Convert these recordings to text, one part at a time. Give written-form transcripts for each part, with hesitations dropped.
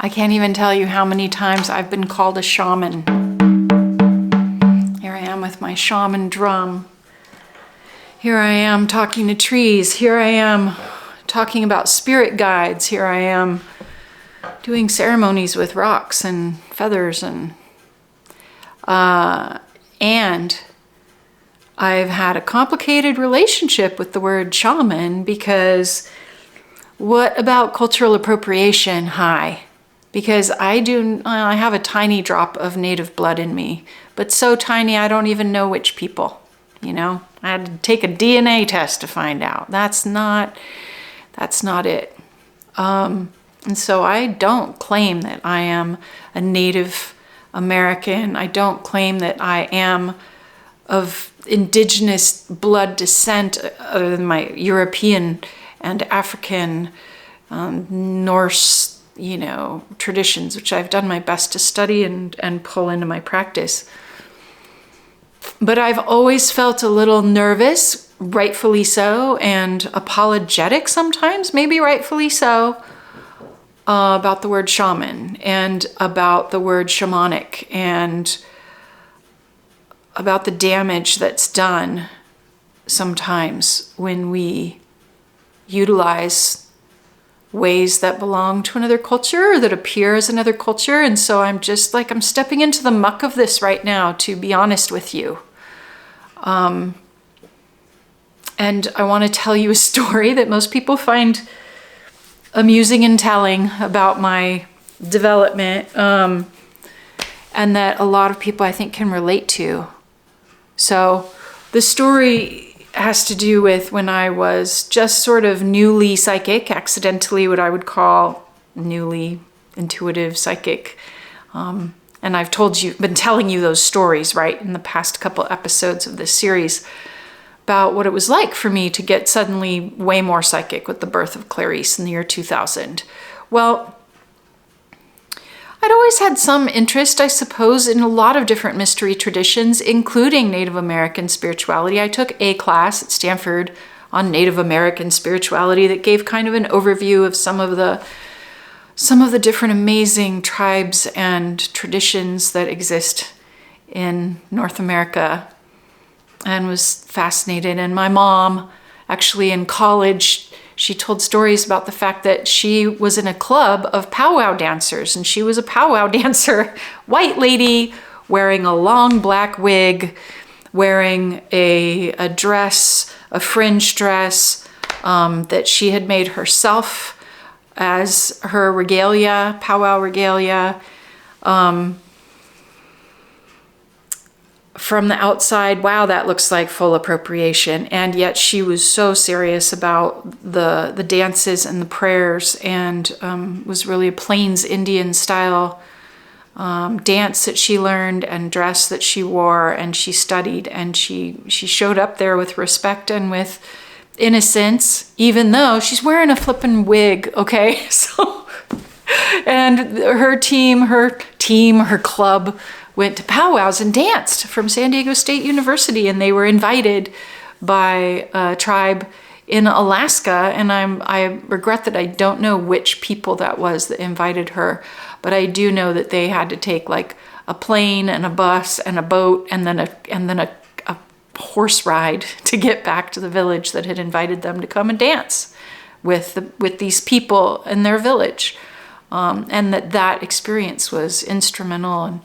I can't even tell you how many times I've been called a shaman. Here I am with my shaman drum. Here I am talking to trees. Here I am talking about spirit guides. Here I am doing ceremonies with rocks and feathers and I've had a complicated relationship with the word shaman because what about cultural appropriation? Hi. Because I have a tiny drop of native blood in me, but so tiny I don't even know which people, you know? I had to take a DNA test to find out. That's not it. And so I don't claim that I am a Native American. I don't claim that I am of indigenous blood descent other than my European and African, Norse, traditions, which I've done my best to study and pull into my practice. But I've always felt a little nervous, rightfully so, and apologetic sometimes, maybe rightfully so, about the word shaman and about the word shamanic and about the damage that's done sometimes when we utilize ways that belong to another culture or that appear as another culture. And so I'm just like, I'm stepping into the muck of this right now, to be honest with you. And I want to tell you a story that most people find amusing and telling about my development, and that a lot of people I think can relate to. So the story has to do with when I was just sort of newly psychic, accidentally what I would call newly intuitive psychic. And I've been telling you those stories, right, in the past couple episodes of this series about what it was like for me to get suddenly way more psychic with the birth of Clarice in the year 2000. Well, I'd always had some interest, I suppose, in a lot of different mystery traditions, including Native American spirituality. I took a class at Stanford on Native American spirituality that gave kind of an overview of some of the different amazing tribes and traditions that exist in North America, and was fascinated. And my mom, actually in college, she told stories about the fact that she was in a club of powwow dancers, and she was a powwow dancer, white lady wearing a long black wig, wearing a dress, a fringe dress that she had made herself as her regalia, powwow regalia. From the outside, wow, that looks like full appropriation. And yet she was so serious about the dances and the prayers, and was really a Plains Indian style dance that she learned and dress that she wore and she studied. And she showed up there with respect and with innocence, even though she's wearing a flippin' wig, okay? So, and her club went to powwows and danced from San Diego State University, and they were invited by a tribe in Alaska, and I regret that I don't know which people that was that invited her, but I do know that they had to take like a plane and a bus and a boat and then a horse ride to get back to the village that had invited them to come and dance with these people in their village, and that experience was instrumental, and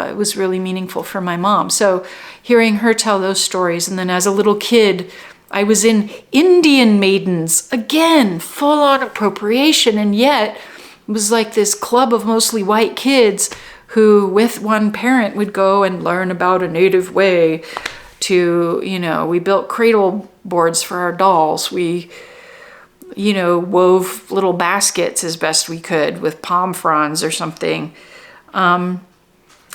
it was really meaningful for my mom. So hearing her tell those stories, and then as a little kid, I was in Indian maidens, again, full on appropriation, and yet it was like this club of mostly white kids who with one parent would go and learn about a native way to, we built cradle boards for our dolls. We, wove little baskets as best we could with palm fronds or something.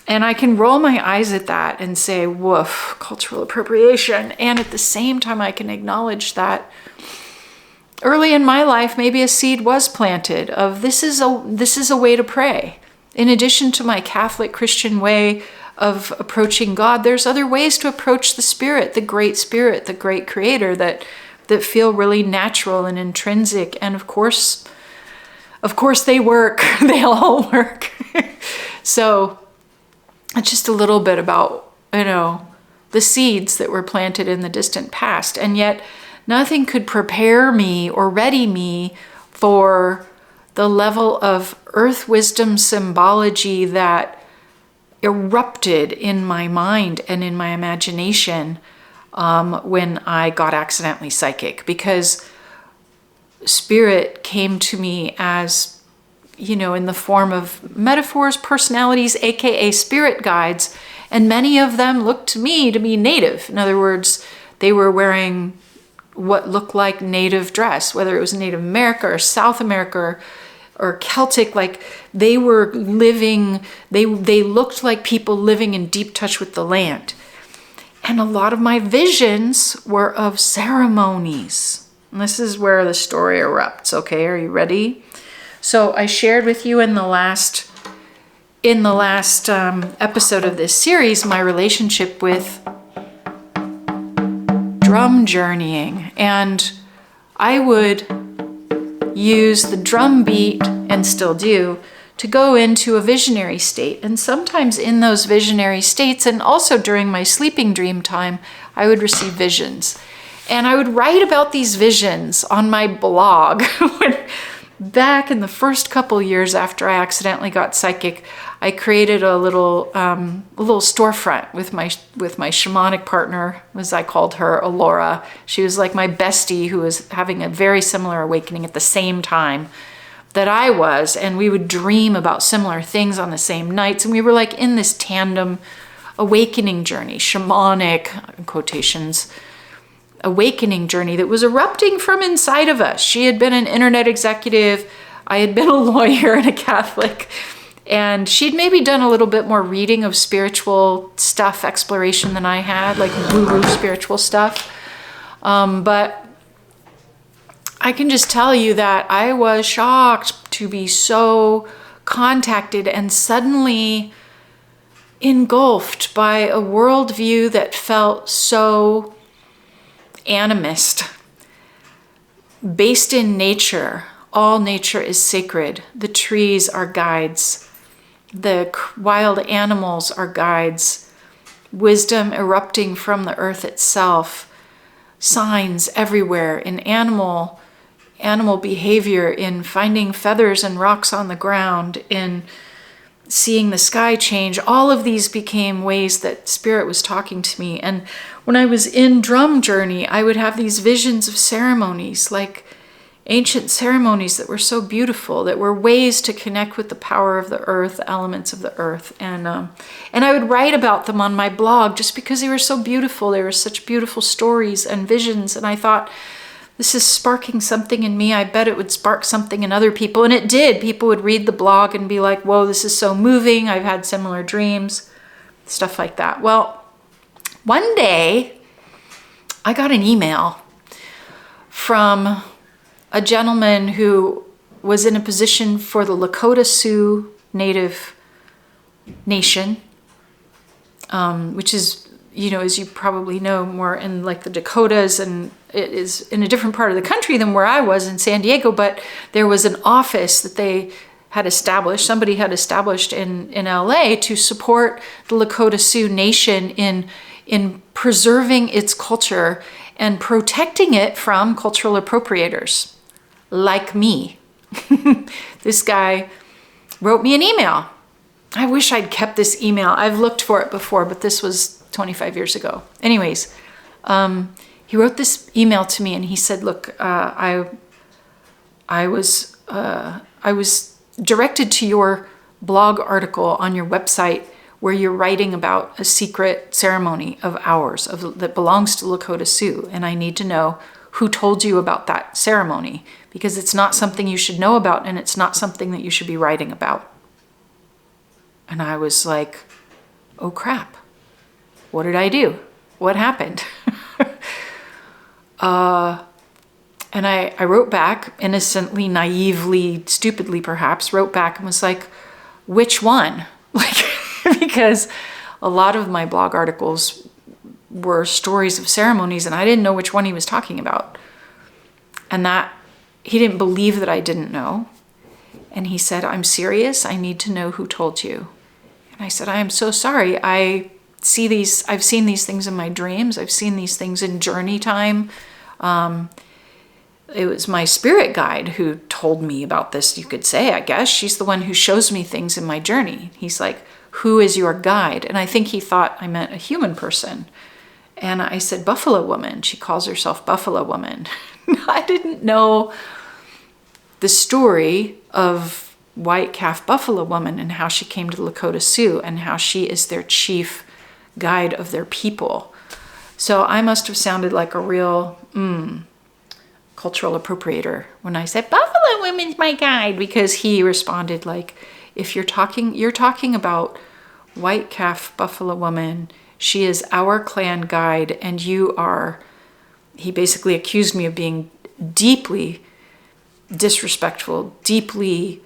And I can roll my eyes at that and say, woof, cultural appropriation. And at the same time, I can acknowledge that early in my life, maybe a seed was planted of this is a way to pray. In addition to my Catholic Christian way of approaching God, there's other ways to approach the spirit, the great creator that feel really natural and intrinsic. And of course, Of course they work. They all work. So it's just a little bit about, the seeds that were planted in the distant past. And yet nothing could prepare me or ready me for the level of earth wisdom symbology that erupted in my mind and in my imagination when I got accidentally psychic, because spirit came to me as, in the form of metaphors, personalities, aka spirit guides, and many of them looked to me to be native. In other words, they were wearing what looked like native dress, whether it was Native America or South America or Celtic. Like they were living, they looked like people living in deep touch with the land. And a lot of my visions were of ceremonies. And this is where the story erupts. Okay, are you ready? So I shared with you in the last episode of this series my relationship with drum journeying, and I would use the drum beat, and still do, to go into a visionary state. And sometimes in those visionary states, and also during my sleeping dream time, I would receive visions. And I would write about these visions on my blog. Back in the first couple years after I accidentally got psychic, I created a little storefront with my shamanic partner, as I called her, Alora. She was like my bestie who was having a very similar awakening at the same time that I was, and we would dream about similar things on the same nights, and we were like in this tandem awakening journey, shamanic, in quotations, awakening journey that was erupting from inside of us. She had been an internet executive, I had been a lawyer and a Catholic, and she'd maybe done a little bit more reading of spiritual stuff, exploration, than I had, like woo-woo spiritual stuff. But I can just tell you that I was shocked to be so contacted and suddenly engulfed by a worldview that felt so animist, based in nature. All nature is sacred. The trees are guides. The wild animals are guides. Wisdom erupting from the earth itself. Signs everywhere in animal behavior, in finding feathers and rocks on the ground, in seeing the sky change. All of these became ways that spirit was talking to me. And when I was in drum journey, I would have these visions of ceremonies, like ancient ceremonies that were so beautiful, that were ways to connect with the power of the earth, the elements of the earth. And I would write about them on my blog just because they were so beautiful. They were such beautiful stories and visions. And I thought, this is sparking something in me. I bet it would spark something in other people. And it did. People would read the blog and be like, whoa, this is so moving. I've had similar dreams, stuff like that. Well, one day I got an email from a gentleman who was in a position for the Lakota Sioux Native Nation, which is, as you probably know, more in like the Dakotas, and it is in a different part of the country than where I was in San Diego, but there was an office that they had established, somebody had established in LA to support the Lakota Sioux Nation in preserving its culture and protecting it from cultural appropriators like me. This guy wrote me an email. I wish I'd kept this email. I've looked for it before, but this was 25 years ago. Anyways, he wrote this email to me and he said, look, I was directed to your blog article on your website where you're writing about a secret ceremony of ours that belongs to Lakota Sioux. And I need to know who told you about that ceremony, because it's not something you should know about and it's not something that you should be writing about. And I was like, oh crap, what did I do? What happened? And I wrote back, innocently, naively, stupidly perhaps, wrote back and was like, which one? Like, because a lot of my blog articles were stories of ceremonies and I didn't know which one he was talking about. And that he didn't believe that I didn't know. And he said, I'm serious. I need to know who told you. And I said, I am so sorry. I've seen these things in my dreams. I've seen these things in journey time. It was my spirit guide who told me about this, you could say, I guess. She's the one who shows me things in my journey. He's like, who is your guide? And I think he thought I meant a human person. And I said, Buffalo Woman. She calls herself Buffalo Woman. I didn't know the story of White Calf Buffalo Woman and how she came to the Lakota Sioux and how she is their chief guide of their people. So I must have sounded like a real cultural appropriator when I said, Buffalo Woman's my guide, because he responded like, if you're talking about White Calf Buffalo Woman, she is our clan guide, and he basically accused me of being deeply disrespectful, deeply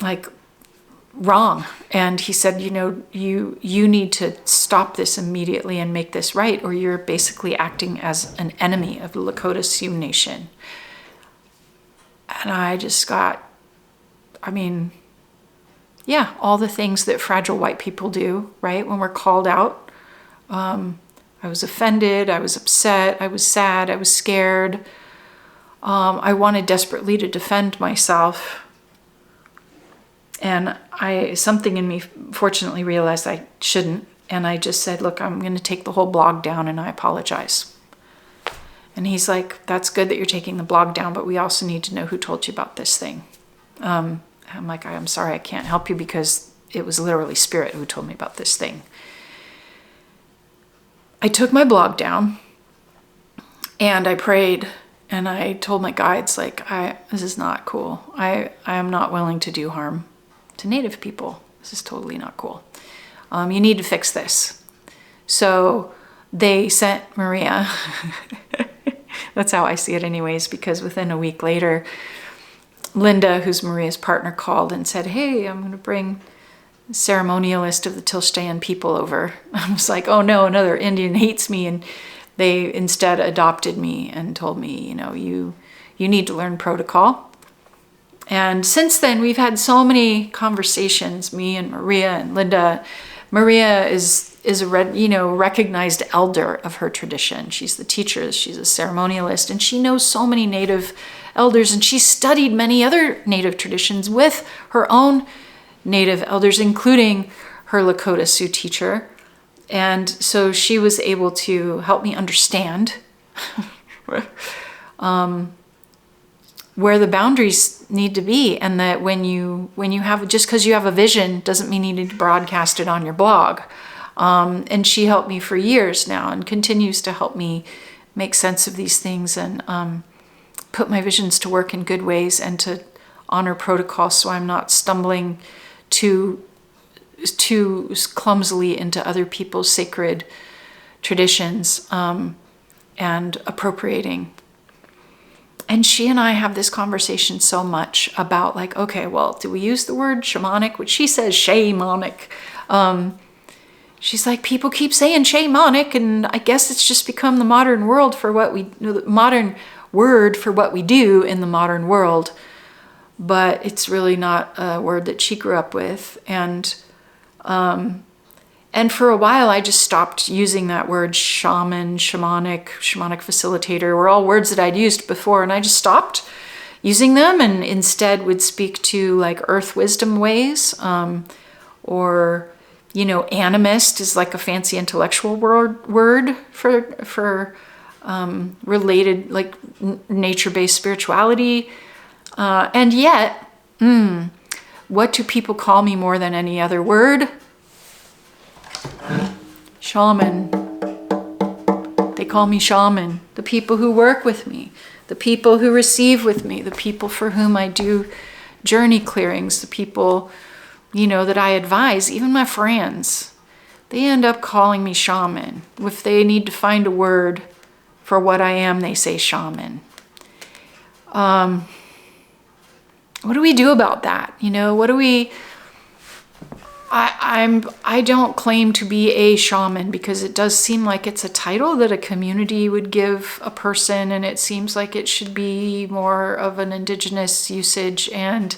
like wrong. And he said, you need to stop this immediately and make this right, or you're basically acting as an enemy of the Lakota Sioux Nation. And I just got, all the things that fragile white people do, right? When we're called out. I was offended, I was upset, I was sad, I was scared. I wanted desperately to defend myself. And something in me fortunately realized I shouldn't. And I just said, look, I'm going to take the whole blog down and I apologize. And he's like, that's good that you're taking the blog down, but we also need to know who told you about this thing. I'm like, I'm sorry, I can't help you because it was literally spirit who told me about this thing. I took my blog down and I prayed and I told my guides, like, this is not cool. I am not willing to do harm to Native people. This is totally not cool. You need to fix this. So they sent Maria. That's how I see it anyways, because within a week later, Linda, who's Maria's partner, called and said, hey, I'm going to bring ceremonialist of the Tilshtayan people over. I was like, oh no, another Indian hates me. And they instead adopted me and told me, you need to learn protocol. And since then, we've had so many conversations, me and Maria and Linda. Maria is a recognized elder of her tradition. She's the teacher, she's a ceremonialist, and she knows so many Native elders, and she studied many other Native traditions with her own Native elders, including her Lakota Sioux teacher. And so she was able to help me understand where the boundaries need to be, and that when you have, just because you have a vision doesn't mean you need to broadcast it on your blog. And she helped me for years now and continues to help me make sense of these things and put my visions to work in good ways and to honor protocol so I'm not stumbling too clumsily into other people's sacred traditions and appropriating. And she and I have this conversation so much about like, okay, well, do we use the word shamanic? Which she says shamanic. She's like, people keep saying shamanic, and I guess it's just become the modern word for what we do in the modern world. But it's really not a word that she grew up with. And for a while, I just stopped using that word shaman, shamanic facilitator, were all words that I'd used before. And I just stopped using them and instead would speak to like earth wisdom ways. Or, animist is like a fancy intellectual word for related, like nature-based spirituality. And yet, what do people call me more than any other word? Shaman. They call me shaman. The people who work with me, the people who receive with me, the people for whom I do journey clearings, the people, that I advise, even my friends, they end up calling me shaman. If they need to find a word for what I am, they say shaman. What do we do about that? What do we... I don't claim to be a shaman because it does seem like it's a title that a community would give a person, and it seems like it should be more of an indigenous usage. And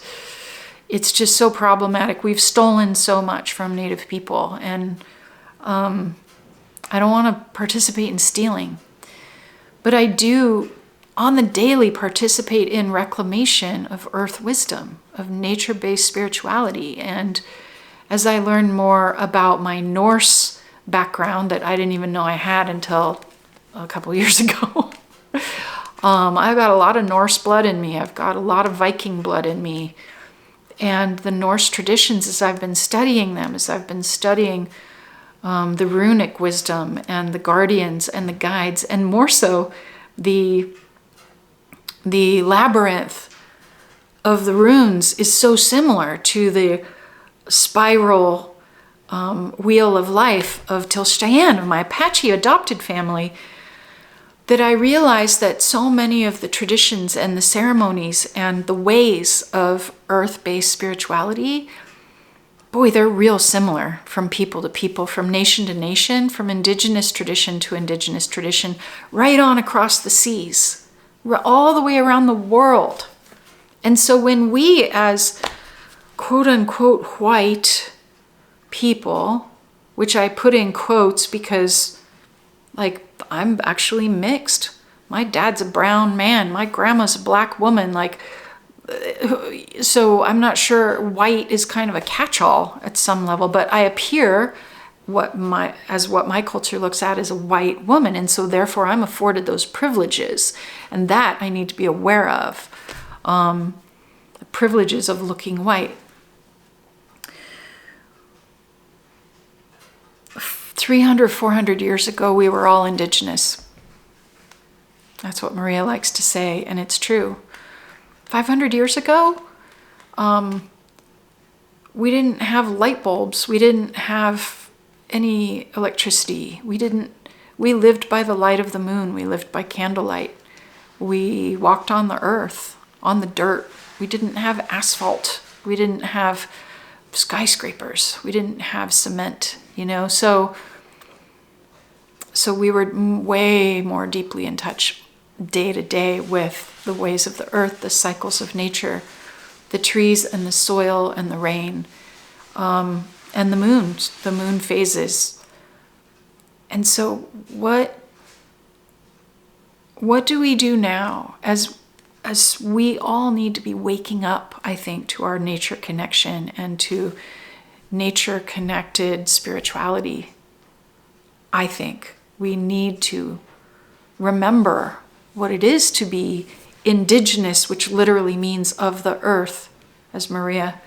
it's just so problematic. We've stolen so much from Native people, and I don't want to participate in stealing. But I do, on the daily, participate in reclamation of earth wisdom, of nature-based spirituality. And as I learn more about my Norse background that I didn't even know I had until a couple years ago, I've got a lot of Norse blood in me. I've got a lot of Viking blood in me. And the Norse traditions, as I've been studying them, as I've been studying the runic wisdom and the guardians and the guides, and more so the labyrinth of the runes is so similar to the spiral wheel of life of Tilshtayan, of my Apache adopted family, that I realized that so many of the traditions and the ceremonies and the ways of earth-based spirituality, boy, they're real similar from people to people, from nation to nation, from indigenous tradition to indigenous tradition, right on across the seas, all the way around the world. And so when we, as quote-unquote white people, which I put in quotes because, like, I'm actually mixed. My dad's a brown man. My grandma's a black woman. Like, so I'm not sure white is kind of a catch-all at some level, but I appear what my culture looks at as a white woman. And so therefore I'm afforded those privileges, and that I need to be aware of. The privileges of looking white. 300, 400 years ago, we were all indigenous. That's what Maria likes to say, and it's true. 500 years ago, we didn't have light bulbs. We didn't have any electricity. We lived by the light of the moon. We lived by candlelight. We walked on the earth, on the dirt. We didn't have asphalt. We didn't have skyscrapers. We didn't have cement, So we were way more deeply in touch day to day with the ways of the earth, the cycles of nature, the trees and the soil and the rain, and the moon phases. And so what do we do now as we all need to be waking up, I think, to our nature connection and to nature connected spirituality? I think we need to remember what it is to be indigenous, which literally means of the earth, as Maria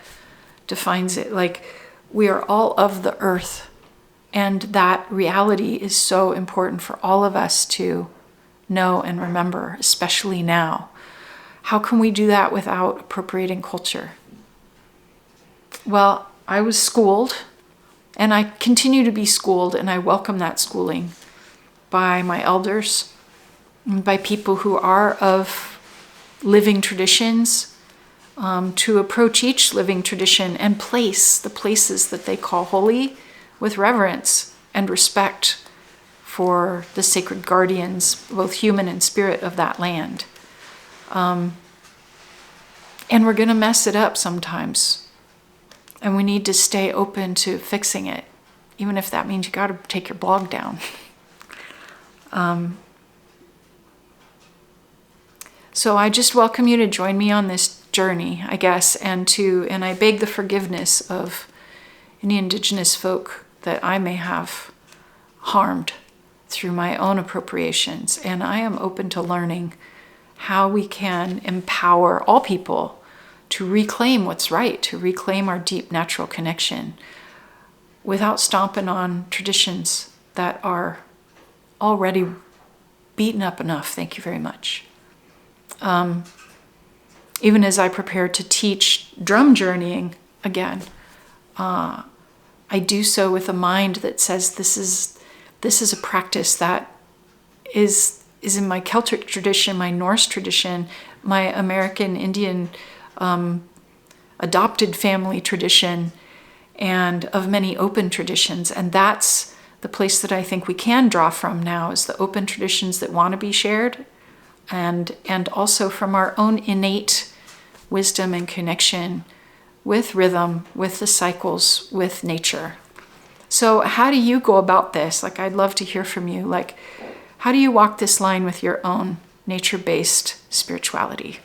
defines it. Like, we are all of the earth, and that reality is so important for all of us to know and remember, especially now. How can we do that without appropriating culture? Well, I was schooled, and I continue to be schooled, and I welcome that schooling by my elders, by people who are of living traditions, to approach each living tradition and place the places that they call holy with reverence and respect for the sacred guardians, both human and spirit, of that land. And we're going to mess it up sometimes. And we need to stay open to fixing it, even if that means you got to take your blog down. So I just welcome you to join me on this journey, I guess, and I beg the forgiveness of any indigenous folk that I may have harmed through my own appropriations. And I am open to learning how we can empower all people to reclaim what's right, to reclaim our deep natural connection without stomping on traditions that are already beaten up enough. Thank you very much. Even as I prepare to teach drum journeying again, I do so with a mind that says this is a practice that is in my Celtic tradition, my Norse tradition, my American Indian adopted family tradition, and of many open traditions. And that's the place that I think we can draw from now, is the open traditions that want to be shared, and also from our own innate wisdom and connection with rhythm, with the cycles, with nature. So how do you go about this? Like, I'd love to hear from you. Like, how do you walk this line with your own nature-based spirituality?